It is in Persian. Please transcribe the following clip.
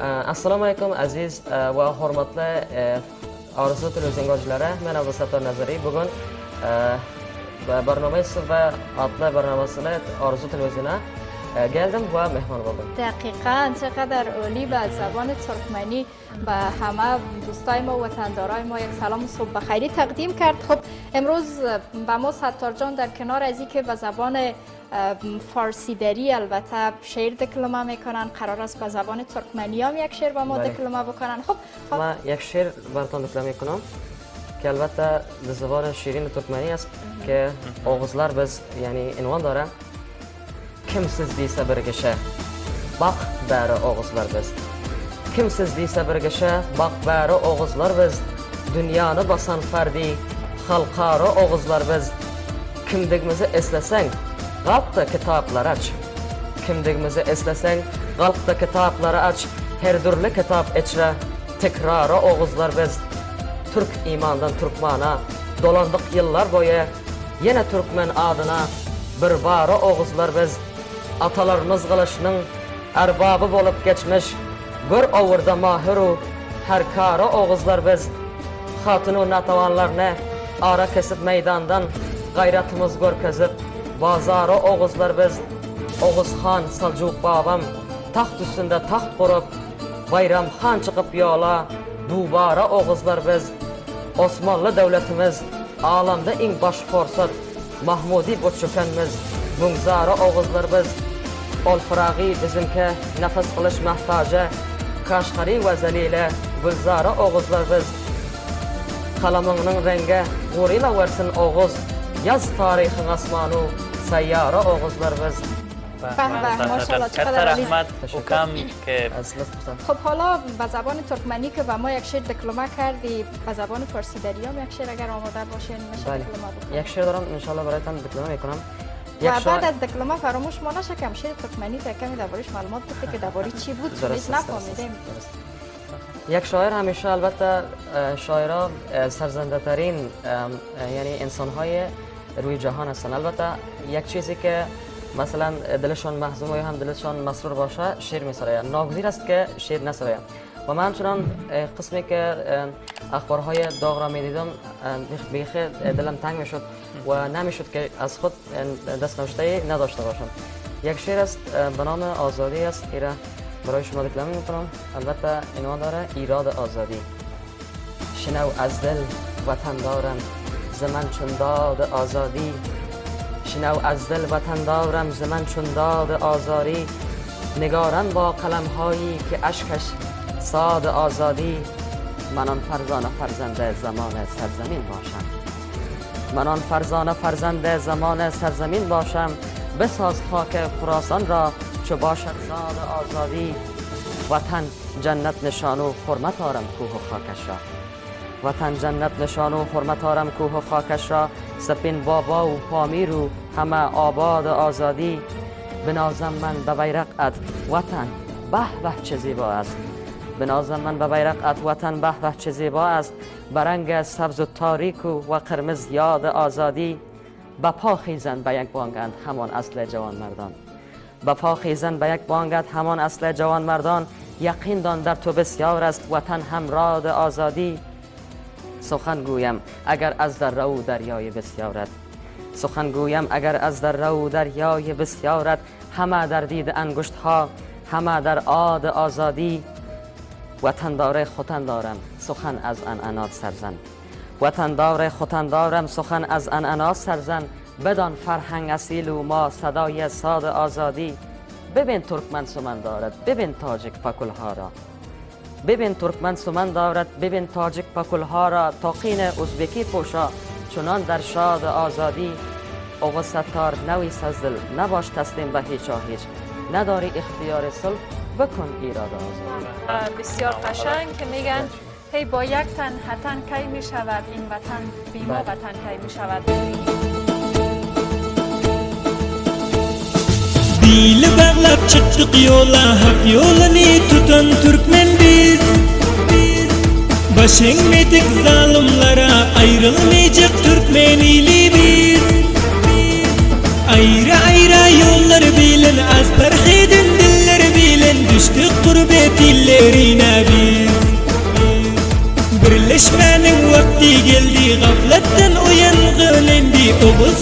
Assalomu alaykum aziz va hurmatli Orzu televizion ko'ruvchilari. Men Abdusattor Nazariy. Bugun barnomasi va atlı barnamasini Orzu televizyona geldim ve mehmon oldum. دقیقاً چقدر عالی به زبان ترکمنی به همه دوستای ما و وطندارای ما یک سلام صبح بخیری تقدیم کرد. خب امروز با ما ستار جان در کنار از اینکه به زبان فارسی دری البته شعر دکلمه میکنن، قرار است به زبان ترکمنی هم یک شعر به ما دکلمه بکنن. خب من یک شعر براتون دکلمه میکنم که البته به زبان شیرین ترکمنی است که آغازlar biz یعنی عنوان داره kimsiz deysa birgisha baq bari o'g'izlar biz kimsiz deysa birgisha baq bari o'g'izlar biz dunyoni bosan fardi xalqaro o'g'izlar biz kimligimizni eslasang g'alqda kitoblar ach kimligimizni eslasang g'alqda kitoblar ach her turli kitob ichra takrori o'g'izlar biz turk iymondan turkmana dolandiq yillar bo'yi yana turkman adına bir bari o'g'izlar biz atalarımız qilishning arbabı bo'lib geçmiş bir ovurda mahiru her kara o'g'izlar biz xotinu natavanlarni ara kesib meydandan g'ayratimiz ko'rkazib bozori o'g'izlar biz Oğuzxon Saljuq babam taxt üstünde taxt qurib Bayramxon chiqib yola dubara o'g'izlar biz Osmanlı devletimiz alamda eng bosh forsat Mahmudi Boçukanmiz Mungzara o'g'izlar biz Olfirag'i bizimki nafas qilish mahtaja Kashqari va Zalila Gulzara o'g'izlar biz qalamingning rangi g'urila versin o'g'iz yaz tarixing asmonu sayyara o'g'izlar biz ماشاءالله چقدر عالی. خب حالا به زبان ترکمنی که به ما یک شعر دکلمه کردی به زبان فارسی دری هم یک شعر اگر آماده باشه میشه دکلمه بکنم. یک شعر دارم ان شاء الله برایتان دکلمه میکنم. و بعد از دکلمه فراموش ما نشه که شعر ترکمنی تا کمی دربارش معلومات بده که درباره چی بود چیز نفهمیدیم. یک شاعر همیشه البته شاعرها سرزنده ترین یعنی انسان های روی جهان هستند. البته یک چیزی که مثلا دلشان محزون یا هم دلشان مسرور باشه شعر میسراید. ناگزیر است که شعر نسراید. و من چنان قسمی که اخبارهای داغ را میدیدم بیخی دلم تنگ میشد و نمیشد که از خود دست نوشته نداشته باشم. یک شعر است به نام آزادی است. ایره برای شما دکلمه میکنم. البته عنوان داره ایراد آزادی. شنو از دل وطن دارم زمن چون داد آزادی شنو از دل وطن دارم زمن چون داد آزاری نگارن با قلم هایی که اشکش ساد آزادی منان فرزانه فرزند زمان سرزمین باشم منان فرزانه فرزند زمان سرزمین باشم بساز خاک خراسان را چو باشد زاد آزادی وطن جنت نشان و حرمت آرم کوه و خاکش را وطن جنت نشان و حرمت آرم کوه و خاکش را سپین بابا و پامیر و همه آباد آزادی بنازم من به بیرقت وطن به به چه زیبا است بنازم من به بیرقت وطن به به چه زیبا است برنگ سبز و تاریک و قرمز یاد آزادی به پا خیزند به یک بانگند همان اصل جوان مردان به پا خیزند به یک بانگند همان اصل جوان مردان یقین دان در تو بسیار است وطن همراه آزادی سخن گویم اگر از دره و دریای بسیارت سخن گویم اگر از دره و دریای بسیارت همه در دید انگشت ها همه در عاد آزادی وطن داره خوتن دارم سخن از انعنات سرزن وطن داره خوتن دارم سخن از انعنات سرزن بدان فرهنگ اصیل و ما صدای ساد آزادی ببین ترکمن سمن دارد ببین تاجیک پکلها را ببین ترکمن سمن دارد ببین تاجیک پکلها را تاقین ازبکی پوشا چنان در شاد آزادی آقا ستار نویس از دل نباش تسلیم به هیچ هیچ نداری اختیار صلح بکن ایراد آزادی. بسیار قشنگ که میگن هی با یک تن حتن کی می شود این وطن بی ما وطن کی می شود. Dil bağlap çıktık yola hak yolunu tutan Türkmen biz Başenmedik zalimlara ayrılmayacak Türkmenili biz Ayrı ayrı yollar bilin az perhidin diller bilin Düştük gurbet ille yerine biz. Birleşmenin vakti geldi, gafletten uyangın indi. Oğuz